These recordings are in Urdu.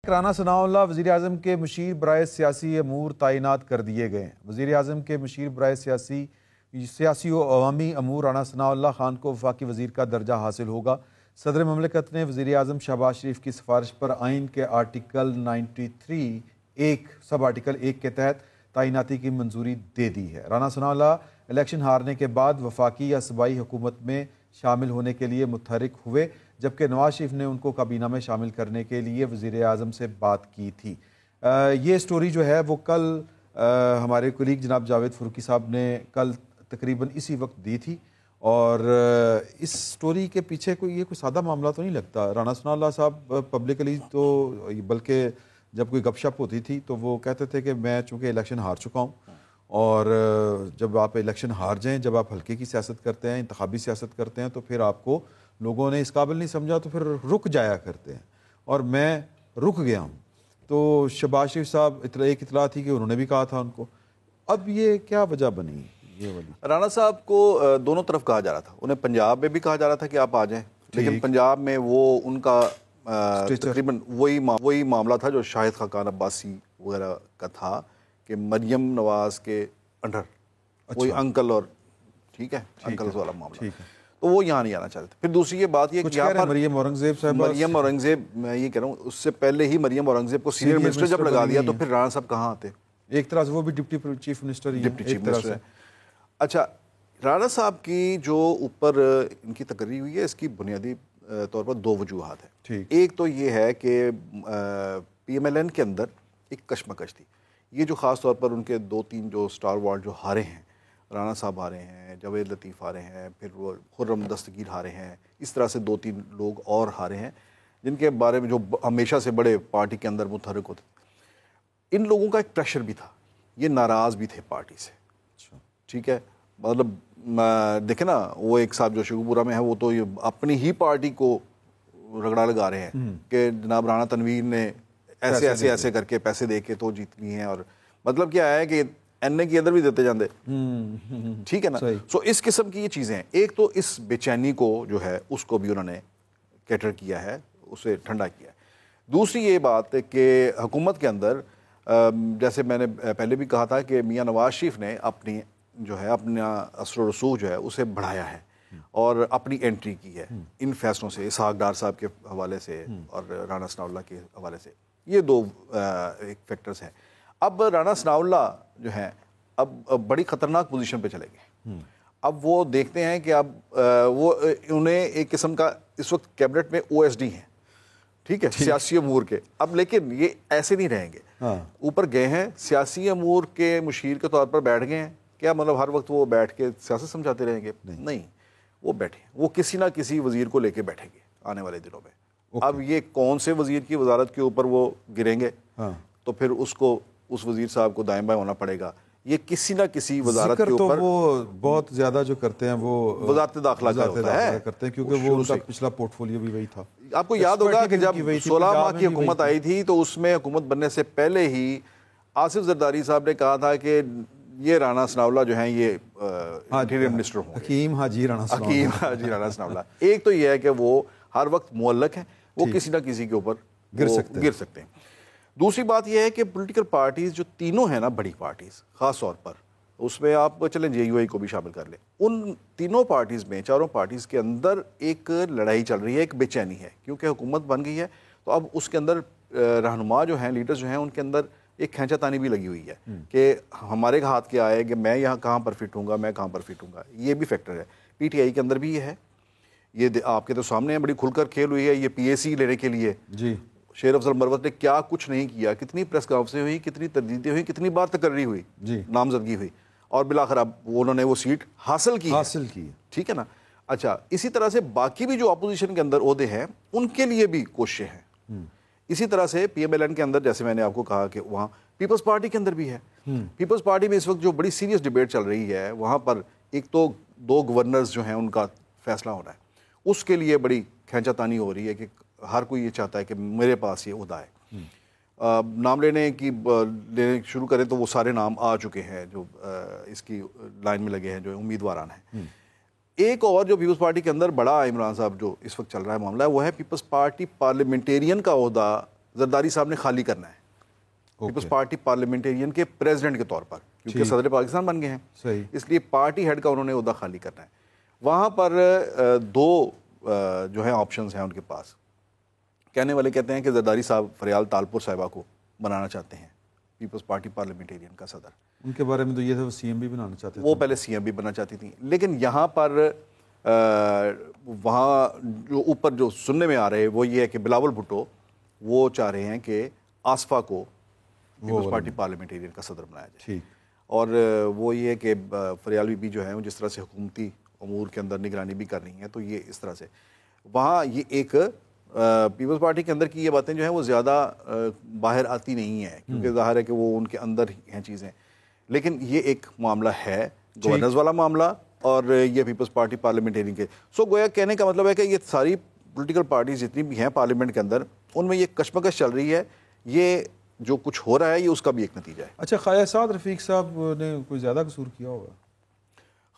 رانا ثناءاللہ وزیر اعظم کے مشیر برائے سیاسی امور تعینات کر دیے گئے ہیں۔ وزیر اعظم کے مشیر برائے سیاسی و عوامی امور رانا ثناءاللہ خان کو وفاقی وزیر کا درجہ حاصل ہوگا۔ صدر مملکت نے وزیر اعظم شہباز شریف کی سفارش پر آئین کے آرٹیکل 93 سب آرٹیکل 1 کے تحت تعیناتی کی منظوری دے دی ہے۔ رانا ثناءاللہ الیکشن ہارنے کے بعد وفاقی یا صوبائی حکومت میں شامل ہونے کے لیے متحرک ہوئے، جبکہ نواز شریف نے ان کو کابینہ میں شامل کرنے کے لیے وزیر اعظم سے بات کی تھی۔ یہ سٹوری جو ہے وہ کل ہمارے کولیگ جناب جاوید فروکی صاحب نے کل تقریباً اسی وقت دی تھی، اور اس سٹوری کے پیچھے یہ کوئی سادہ معاملہ تو نہیں لگتا۔ رانا ثناءاللہ صاحب پبلکلی تو، بلکہ جب کوئی گپ شپ ہوتی تھی تو وہ کہتے تھے کہ میں چونکہ الیکشن ہار چکا ہوں، اور جب آپ الیکشن ہار جائیں، جب آپ ہلکے کی سیاست کرتے ہیں، انتخابی سیاست کرتے ہیں، تو پھر آپ کو لوگوں نے اس قابل نہیں سمجھا تو پھر رک جایا کرتے ہیں، اور میں رک گیا ہوں۔ تو شہباز شریف صاحب ایک اطلاع تھی کہ انہوں نے بھی کہا تھا ان کو، اب یہ کیا وجہ بنی یہ والی؟ رانا صاحب کو دونوں طرف کہا جا رہا تھا، انہیں پنجاب میں بھی کہا جا رہا تھا کہ آپ آ جائیں، لیکن پنجاب میں وہ ان کا تقریباً وہی معاملہ تھا جو شاہد خاقان عباسی وغیرہ کا تھا، کہ مریم نواز کے انڈر وہی انکل، اور ٹھیک ہے انکل والا معاملہ، تو وہ یہاں نہیں آنا چاہتے تھے۔ پھر دوسری یہ بات یہ کہ یہاں پر مریم اورنگزیب، میں یہ کہہ رہا ہوں اس سے پہلے ہی مریم اورنگزیب کو سینئر منسٹر جب لگا دیا تو پھر رانا صاحب کہاں آتے؟ ایک طرح سے وہ بھی ڈپٹی چیف منسٹر ہی ہے۔ اچھا، رانا صاحب کی جو اوپر ان کی تقرری ہوئی ہے، اس کی بنیادی طور پر دو وجوہات ہیں۔ ایک تو یہ ہے کہ پی ایم ایل این کے اندر ایک کشمکش تھی، یہ جو خاص طور پر ان کے دو تین جو سٹار وارڈ جو ہارے ہیں، رانا صاحب ہارے ہیں، جاوید لطیف ہارے ہیں، پھر وہ خرم دستگیر ہارے ہیں، اس طرح سے دو تین لوگ اور ہارے ہیں جن کے بارے میں جو ہمیشہ سے بڑے پارٹی کے اندر متحرک ہوتے تھے۔ ان لوگوں کا ایک پریشر بھی تھا، یہ ناراض بھی تھے پارٹی سے، ٹھیک ہے، مطلب دیکھیں نا، وہ ایک صاحب جو شیخوپورہ میں ہے، وہ تو یہ اپنی ہی پارٹی کو رگڑا لگا رہے ہیں کہ جناب رانا تنویر نے ایسے کر کے پیسے دے کے تو جیت لی ہیں، اور مطلب کیا ہے کہ این اے کے اندر بھی دیتے جاندے، ٹھیک ہے نا۔ سو اس قسم کی یہ چیزیں ہیں۔ ایک تو اس بے چینی کو جو ہے اس کو بھی انہوں نے کیٹر کیا ہے، اسے ٹھنڈا کیا ہے۔ دوسری یہ بات ہے کہ حکومت کے اندر جیسے میں نے پہلے بھی کہا تھا کہ میاں نواز شریف نے اپنی جو ہے اپنا اثر و رسوخ جو ہے اسے بڑھایا ہے اور اپنی انٹری کی ہے ان فیصلوں سے، اسحاق ڈار صاحب کے حوالے سے اور رانا ثناءاللہ کے حوالے سے۔ یہ دو ایک فیکٹرز ہیں۔ اب رانا ثناءاللہ جو ہیں اب بڑی خطرناک پوزیشن پہ چلے گئے۔ اب وہ دیکھتے ہیں کہ اب وہ انہیں ایک قسم کا اس وقت کیبنٹ میں او ایس ڈی ہیں، ٹھیک ہے، سیاسی امور کے۔ اب لیکن یہ ایسے نہیں رہیں گے، اوپر گئے ہیں سیاسی امور کے مشیر کے طور پر بیٹھ گئے ہیں۔ کیا مطلب ہر وقت وہ بیٹھ کے سیاست سمجھاتے رہیں گے؟ نہیں، وہ بیٹھے، وہ کسی نہ کسی وزیر کو لے کے بیٹھیں گے آنے والے دنوں میں۔ اب یہ کون سے وزیر کی وزارت کے اوپر وہ گریں گے تو پھر اس کو اس وزیر صاحب کو دائیں بائیں ہونا پڑے گا۔ یہ کسی نہ کسی وزارت کے اوپر وہ بہت زیادہ جو کرتے ہیں وہ وزارت داخلہ کا ہوتا ہے کرتے ہیں، کیونکہ وہ ان کا پچھلا پورٹ فولیو بھی وہی تھا۔ آپ کو یاد ہوگا کہ جب 16 ماہ کی حکومت آئی تھی تو اس میں حکومت بننے سے پہلے ہی آصف زرداری صاحب نے کہا تھا کہ یہ رانا ثناءاللہ جو ہیں یہ انٹیریئر منسٹر ہوں گے، حکیم حاجی رانا ثناءاللہ۔ ایک تو یہ ہے کہ وہ ہر وقت معلق ہیں، وہ کسی نہ کسی کے اوپر گر سکتے ہیں۔ دوسری بات یہ ہے کہ پولیٹیکل پارٹیز جو تینوں ہیں نا، بڑی پارٹیز خاص طور پر، اس میں آپ چلیں جے یو آئی کو بھی شامل کر لیں، ان تینوں پارٹیز میں، چاروں پارٹیز کے اندر ایک لڑائی چل رہی ہے، ایک بے چینی ہے، کیونکہ حکومت بن گئی ہے تو اب اس کے اندر رہنما جو ہیں، لیڈرز جو ہیں، ان کے اندر ایک کھینچا تانی بھی لگی ہوئی ہے کہ ہمارے ہاتھ کیا آئے کہ میں یہاں کہاں پر فٹ ہوں گا، میں کہاں پر فٹ ہوں گا۔ یہ بھی فیکٹر ہے۔ پی ٹی آئی کے اندر بھی یہ ہے، یہ آپ کے تو سامنے ہے، بڑی کھل کر کھیل ہوئی ہے یہ پی اے سی لینے کے لیے۔ شیر افضل مروت نے کیا کچھ نہیں کیا، کتنی پریس کانفرنسیں ہوئی، کتنی تردیدیں ہوئی، کتنی بار تقرری ہوئی، نامزدگی ہوئی، اور بالآخر اب انہوں نے وہ سیٹ حاصل کی، ٹھیک ہے نا۔ اچھا، اسی طرح سے باقی بھی جو اپوزیشن کے اندر عہدے ہیں ان کے لیے بھی کوششیں ہیں۔ اسی طرح سے پی ایم ایل این کے اندر، جیسے میں نے آپ کو کہا کہ وہاں پیپلز پارٹی کے اندر بھی ہے۔ پیپلز پارٹی میں اس وقت جو بڑی سیریس ڈیبیٹ چل رہی ہے، وہاں پر ایک تو 2 گورنرز جو ہیں ان کا فیصلہ ہونا ہے، اس کے لیے بڑی کھینچا تانی ہو رہی ہے کہ ہر کوئی یہ چاہتا ہے کہ میرے پاس یہ عہدہ ہے۔ نام لینے شروع کریں تو وہ سارے نام آ چکے ہیں جو اس کی لائن میں لگے ہیں، جو امیدواران ہیں۔ ایک اور جو پیپلز پارٹی کے اندر بڑا عمران صاحب جو اس وقت چل رہا ہے معاملہ ہے، وہ ہے پیپلز پارٹی پارلیمنٹیرین کا عہدہ زرداری صاحب نے خالی کرنا ہے پیپلز پارٹی پارلیمنٹیرین کے پریزیڈنٹ کے طور پر، کیونکہ صدر پاکستان بن گئے ہیں، صحیح، اس لیے پارٹی ہیڈ کا انہوں نے عہدہ خالی کرنا ہے. وہاں پر دو جو ہیں آپشنز ہیں ان کے پاس. کہنے والے کہتے ہیں کہ زرداری صاحب فریال تالپور صاحبہ کو بنانا چاہتے ہیں پیپلز پارٹی پارلیمنٹیرین کا صدر. ان کے بارے میں تو یہ تھا وہ سی ایم بھی بنانا چاہتے تھے، وہ پہلے سی ایم بھی بننا چاہتی تھیں، لیکن یہاں پر وہاں جو اوپر جو سننے میں آ رہے وہ یہ ہے کہ بلاول بھٹو وہ چاہ رہے ہیں کہ آصفہ کو پیپلز پارٹی پارلیمنٹیرین کا صدر بنایا جائے. ٹھیک. اور وہ یہ ہے کہ فریال بی بی جو ہیں وہ جس طرح سے حکومتی امور کے اندر نگرانی بھی کر رہی ہیں، تو یہ اس طرح سے وہاں یہ ایک پیپلز پارٹی کے اندر کی یہ باتیں جو ہیں وہ زیادہ باہر آتی نہیں ہیں، کیونکہ ظاہر ہے کہ وہ ان کے اندر ہیں چیزیں. لیکن یہ ایک معاملہ ہے گورننس والا معاملہ اور یہ پیپلز پارٹی پارلیمنٹیرین کے. سو گویا کہنے کا مطلب ہے کہ یہ ساری پولیٹیکل پارٹیز جتنی بھی ہیں پارلیمنٹ کے اندر ان میں یہ کشمکش چل رہی ہے. یہ جو کچھ ہو رہا ہے یہ اس کا بھی ایک نتیجہ ہے. اچھا، خواجہ سعد رفیق صاحب نے کوئی زیادہ قصور کیا ہوگا؟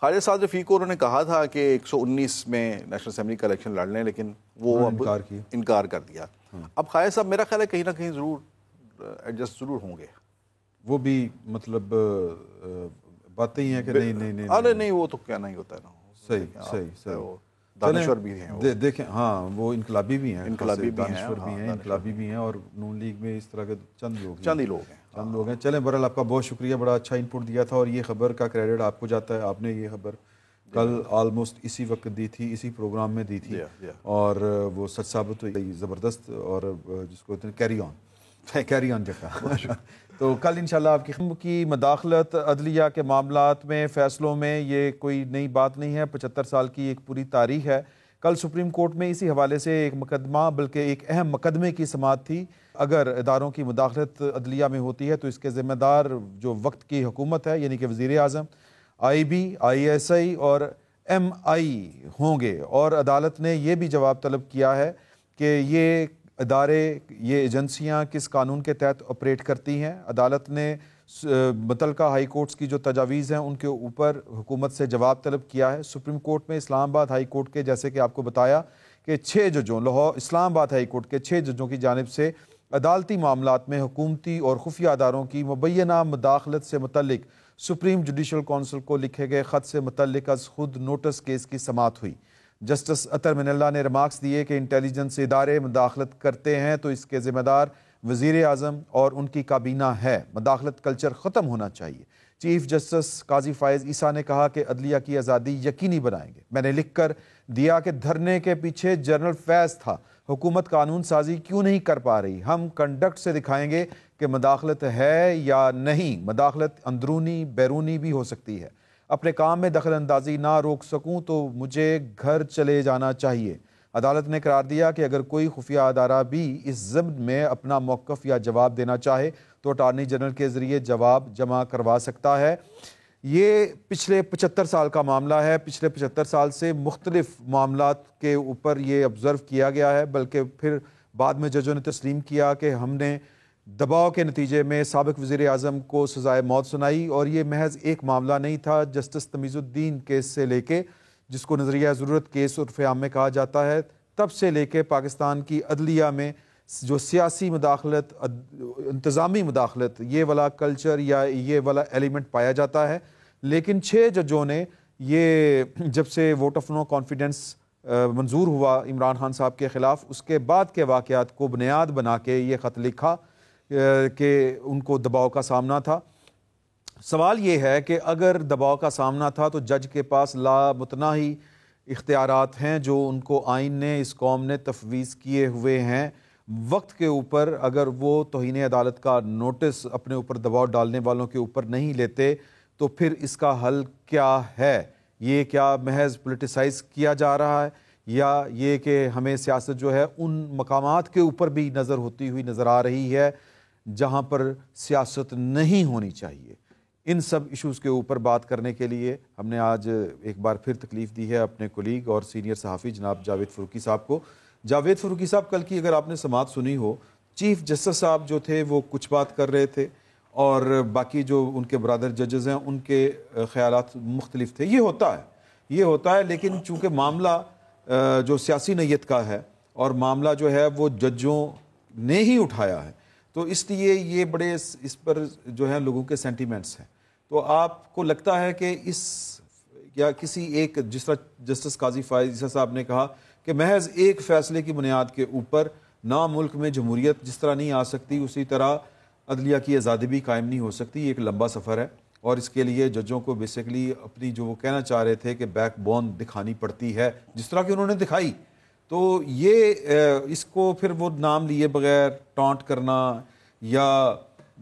خواجہ سعد رفیق کو انہوں نے کہا تھا کہ 119 میں نیشنل اسمبلی کا الیکشن لڑ لیں، لیکن وہ اب انکار کر دیا. اب خواجہ صاحب میرا خیال ہے کہیں نہ کہیں ضرور ایڈجسٹ ضرور ہوں گے. وہ بھی مطلب باتیں ہی ہیں کہ نہیں ارے نہیں، وہ تو کہنا ہی ہوتا ہے نا. صحیح دانشور بھی ہیں، دیکھیں ہاں وہ انقلابی بھی ہیں، دانشور بھی ہیں، انقلابی بھی ہیں، اور نون لیگ میں اس طرح کے چند ہی لوگ ہیں. چلیں، بہرحال آپ کا بہت شکریہ، بڑا اچھا انپٹ دیا تھا، اور یہ خبر کا کریڈٹ آپ کو جاتا ہے. آپ نے یہ خبر کل آلموسٹ اسی وقت دی تھی، اسی پروگرام میں دی تھی، اور وہ سچ ثابت ہوئی، زبردست، اور جس کو کہتے ہیں کیری آن جگہ. تو کل انشاءاللہ آپ کی مداخلت عدلیہ کے معاملات میں، فیصلوں میں، یہ کوئی نئی بات نہیں ہے. 75 سال کی ایک پوری تاریخ ہے. کل سپریم کورٹ میں اسی حوالے سے ایک مقدمہ، بلکہ ایک اہم مقدمے کی سماعت تھی. اگر اداروں کی مداخلت عدلیہ میں ہوتی ہے تو اس کے ذمہ دار جو وقت کی حکومت ہے، یعنی کہ وزیر اعظم، آئی بی، آئی ایس آئی اور ایم آئی ہوں گے. اور عدالت نے یہ بھی جواب طلب کیا ہے کہ یہ ادارے، یہ ایجنسیاں کس قانون کے تحت آپریٹ کرتی ہیں. عدالت نے متعلقہ ہائی کورٹس کی جو تجاویز ہیں ان کے اوپر حکومت سے جواب طلب کیا ہے. سپریم کورٹ میں اسلام آباد ہائی کورٹ کے، جیسے کہ آپ کو بتایا کہ 6 ججوں، اسلام آباد ہائی کورٹ کے 6 ججوں کی جانب سے عدالتی معاملات میں حکومتی اور خفیہ اداروں کی مبینہ مداخلت سے متعلق سپریم جوڈیشل کونسل کو لکھے گئے خط سے متعلق از خود نوٹس کیس کی سماعت ہوئی. جسٹس اطہر من اللہ نے ریمارکس دیے کہ انٹیلیجنس ادارے مداخلت کرتے ہیں تو اس کے ذمہ دار وزیر اعظم اور ان کی کابینہ ہے. مداخلت کلچر ختم ہونا چاہیے. چیف جسٹس قاضی فائز عیسیٰ نے کہا کہ عدلیہ کی آزادی یقینی بنائیں گے. میں نے لکھ کر دیا کہ دھرنے کے پیچھے جنرل فیض تھا. حکومت قانون سازی کیوں نہیں کر پا رہی؟ ہم کنڈکٹ سے دکھائیں گے کہ مداخلت ہے یا نہیں. مداخلت اندرونی بیرونی بھی ہو سکتی ہے. اپنے کام میں دخل اندازی نہ روک سکوں تو مجھے گھر چلے جانا چاہیے. عدالت نے قرار دیا کہ اگر کوئی خفیہ ادارہ بھی اس ضمن میں اپنا موقف یا جواب دینا چاہے تو اٹارنی جنرل کے ذریعے جواب جمع کروا سکتا ہے. یہ پچھلے 75 سال کا معاملہ ہے. پچھلے 75 سال سے مختلف معاملات کے اوپر یہ آبزرو کیا گیا ہے، بلکہ پھر بعد میں ججوں نے تسلیم کیا کہ ہم نے دباؤ کے نتیجے میں سابق وزیر اعظم کو سزائے موت سنائی. اور یہ محض ایک معاملہ نہیں تھا. جسٹس تمیز الدین کیس سے لے کے، جس کو نظریہ ضرورت کیس عرف عام میں کہا جاتا ہے، تب سے لے کے پاکستان کی عدلیہ میں جو سیاسی مداخلت، انتظامی مداخلت، یہ والا کلچر یا یہ والا ایلیمنٹ پایا جاتا ہے. لیکن 6 ججوں نے یہ جب سے ووٹ آف نو کانفیڈنس منظور ہوا عمران خان صاحب کے خلاف، اس کے بعد کے واقعات کو بنیاد بنا کے یہ خط لکھا کہ ان کو دباؤ کا سامنا تھا. سوال یہ ہے کہ اگر دباؤ کا سامنا تھا تو جج کے پاس لامتناہی اختیارات ہیں جو ان کو آئین نے، اس قوم نے تفویض کیے ہوئے ہیں. وقت کے اوپر اگر وہ توہین عدالت کا نوٹس اپنے اوپر دباؤ ڈالنے والوں کے اوپر نہیں لیتے تو پھر اس کا حل کیا ہے؟ یہ کیا محض پولیٹیسائز کیا جا رہا ہے، یا یہ کہ ہمیں سیاست جو ہے ان مقامات کے اوپر بھی نظر ہوتی ہوئی نظر آ رہی ہے جہاں پر سیاست نہیں ہونی چاہیے؟ ان سب ایشوز کے اوپر بات کرنے کے لیے ہم نے آج ایک بار پھر تکلیف دی ہے اپنے کولیگ اور سینئر صحافی جناب جاوید فروقی صاحب کو. جاوید فروقی صاحب، کل کی اگر آپ نے سماعت سنی ہو، چیف جسٹس صاحب جو تھے وہ کچھ بات کر رہے تھے اور باقی جو ان کے برادر ججز ہیں ان کے خیالات مختلف تھے. یہ ہوتا ہے لیکن چونکہ معاملہ جو سیاسی نیت کا ہے اور معاملہ جو ہے وہ ججوں نے ہی اٹھایا ہے، تو اس لیے یہ بڑے اس پر جو ہے لوگوں کے سینٹیمنٹس ہیں. تو آپ کو لگتا ہے کہ اس یا کسی ایک، جس طرح جسٹس قاضی فائز عیسیٰ صاحب نے کہا کہ محض ایک فیصلے کی بنیاد کے اوپر نہ ملک میں جمہوریت جس طرح نہیں آ سکتی، اسی طرح عدلیہ کی آزادی بھی قائم نہیں ہو سکتی. یہ ایک لمبا سفر ہے اور اس کے لیے ججوں کو بیسیکلی اپنی جو وہ کہنا چاہ رہے تھے کہ بیک بون دکھانی پڑتی ہے، جس طرح کہ انہوں نے دکھائی. تو یہ اس کو پھر وہ نام لیے بغیر ٹانٹ کرنا یا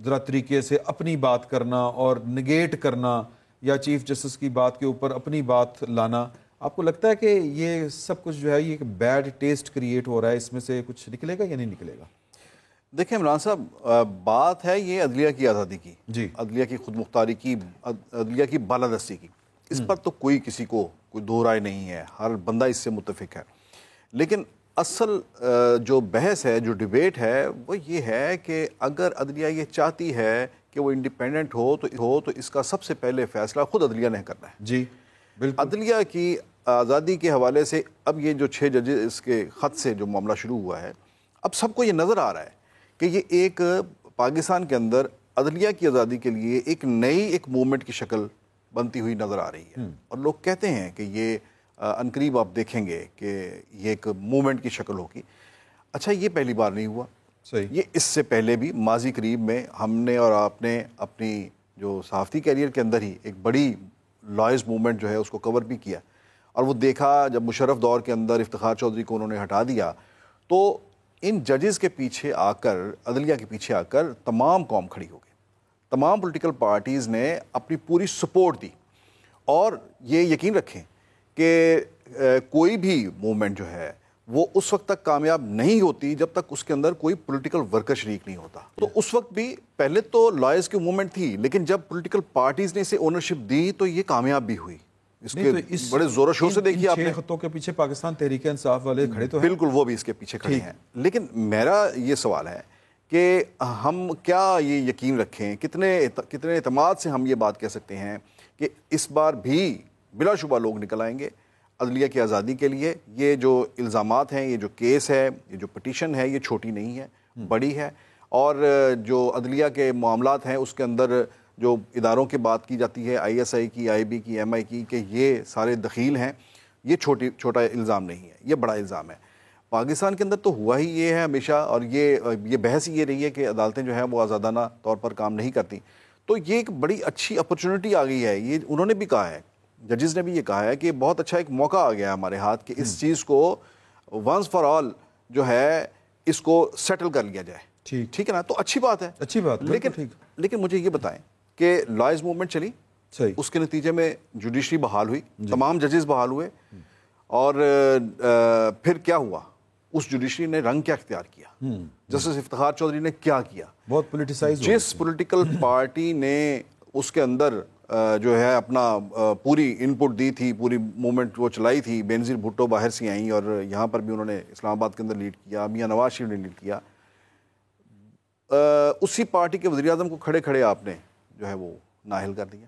ذرا طریقے سے اپنی بات کرنا اور نگیٹ کرنا یا چیف جسٹس کی بات کے اوپر اپنی بات لانا، آپ کو لگتا ہے کہ یہ سب کچھ جو ہے یہ بیڈ ٹیسٹ کریٹ ہو رہا ہے، اس میں سے کچھ نکلے گا یا نہیں نکلے گا؟ دیکھیں عمران صاحب، بات ہے یہ عدلیہ کی آزادی کی، جی، عدلیہ کی خود مختاری کی، عدلیہ کی بالادستی کی. اس پر تو کسی کو کوئی دو رائے نہیں ہے، ہر بندہ اس سے متفق ہے. لیکن اصل جو بحث ہے، جو ڈیبیٹ ہے، وہ یہ ہے کہ اگر عدلیہ یہ چاہتی ہے کہ وہ انڈیپینڈنٹ ہو تو اس کا سب سے پہلے فیصلہ خود عدلیہ نے کرنا ہے. جی بالکل. عدلیہ کی آزادی کے حوالے سے اب یہ جو 6 ججز کے خط سے جو معاملہ شروع ہوا ہے، اب سب کو یہ نظر آ رہا ہے کہ یہ ایک پاکستان کے اندر عدلیہ کی آزادی کے لیے ایک نئی موومنٹ کی شکل بنتی ہوئی نظر آ رہی ہے. اور لوگ کہتے ہیں کہ یہ عنقریب آپ دیکھیں گے کہ یہ ایک موومنٹ کی شکل ہوگی. اچھا، یہ پہلی بار نہیں ہوا، صحیح. یہ اس سے پہلے بھی ماضی قریب میں ہم نے اور آپ نے اپنی جو صحافتی کیریئر کے اندر ہی ایک بڑی لائز موومنٹ جو ہے اس کو کور بھی کیا. اور وہ دیکھا جب مشرف دور کے اندر افتخار چودھری کو انہوں نے ہٹا دیا تو ان ججز کے پیچھے آ کر، عدلیہ کے پیچھے آ کر تمام قوم کھڑی ہو گئی. تمام پولیٹیکل پارٹیز نے اپنی پوری سپورٹ دی. اور یہ یقین رکھیں کہ کوئی بھی موومنٹ جو ہے وہ اس وقت تک کامیاب نہیں ہوتی جب تک اس کے اندر کوئی پولیٹیکل ورکر شریک نہیں ہوتا. تو اس وقت بھی پہلے تو لائرز کی موومنٹ تھی، لیکن جب پولیٹیکل پارٹیز نے اسے اونرشپ دی تو یہ کامیاب بھی ہوئی. اس کے بڑے زور و شور سے دیکھیے آپ نے. 6 خطوں کے پیچھے پاکستان تحریک انصاف والے کھڑے تو ہیں، بالکل وہ بھی اس کے پیچھے کھڑے ہیں. لیکن میرا یہ سوال ہے کہ ہم کیا یہ یقین رکھیں، کتنے اعتماد سے ہم یہ بات کہہ سکتے ہیں کہ اس بار بھی بلا شبہ لوگ نکل آئیں گے عدلیہ کی آزادی کے لیے. یہ جو الزامات ہیں، یہ جو کیس ہے، یہ جو پٹیشن ہے، یہ چھوٹی نہیں ہے، بڑی ہے. اور جو عدلیہ کے معاملات ہیں اس کے اندر جو اداروں کی بات کی جاتی ہے، آئی ایس آئی کی، آئی بی کی، ایم آئی کی، کہ یہ سارے دخیل ہیں، یہ چھوٹا الزام نہیں ہے، یہ بڑا الزام ہے. پاکستان کے اندر تو ہوا ہی یہ ہے ہمیشہ، اور یہ بحث یہ رہی ہے کہ عدالتیں جو ہیں وہ آزادانہ طور پر کام نہیں کرتی. تو یہ ایک بڑی اچھی اپرچونٹی آ گئی ہے. یہ انہوں نے بھی کہا ہے، ججز نے بھی یہ کہا ہے کہ بہت اچھا ایک موقع آ گیا ہے ہمارے ہاتھ کہ اس چیز کو ونس فار آل جو ہے اس کو سیٹل کر لیا جائے. ٹھیک ہے نا؟ تو اچھی بات ہے، اچھی بات. لیکن مجھے یہ بتائیں کہ لائز موومنٹ چلی، صحیح، اس کے نتیجے میں جوڈیشری بحال ہوئی، تمام ججز بحال ہوئے، اور پھر کیا ہوا؟ اس جوڈیشری نے رنگ کیا اختیار کیا؟ جسٹس افتخار چودھری نے کیا کیا؟ بہت پولیٹیسائز. جس پولیٹیکل پارٹی نے اس کے اندر جو ہے اپنا پوری ان پٹ دی تھی، پوری موومنٹ وہ چلائی تھی، بینظیر بھٹو باہر سے آئیں اور یہاں پر بھی انہوں نے اسلام آباد کے اندر لیڈ کیا، میاں نواز شریف نے لیڈ کیا. اسی پارٹی کے وزیر اعظم کو کھڑے کھڑے آپ نے جو ہے وہ نااہل کر دیا.